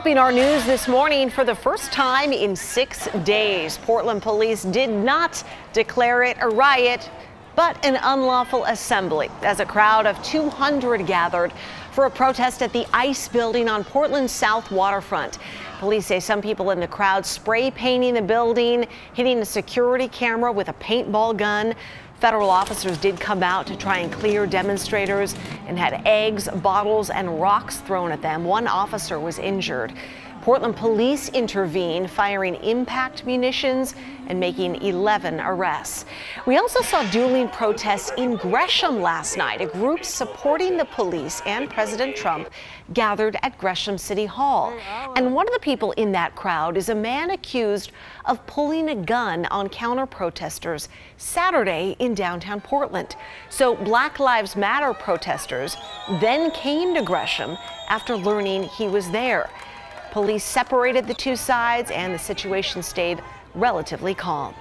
Topping our news this morning, for the first time in 6 days, Portland police did not declare it a riot, but an unlawful assembly as a crowd of 200 gathered for a protest at the ICE building on Portland's south waterfront. Police say some people in the crowd spray painting the building, hitting a security camera with a paintball gun. Federal officers did come out to try and clear demonstrators and had eggs, bottles, and rocks thrown at them. One officer was injured. Portland police intervened, firing impact munitions and making 11 arrests. We also saw dueling protests in Gresham last night. A group supporting the police and President Trump gathered at Gresham City Hall. And one of the people in that crowd is a man accused of pulling a gun on counter-protesters Saturday in downtown Portland. So Black Lives Matter protesters then came to Gresham after learning he was there. Police separated the two sides and the situation stayed relatively calm.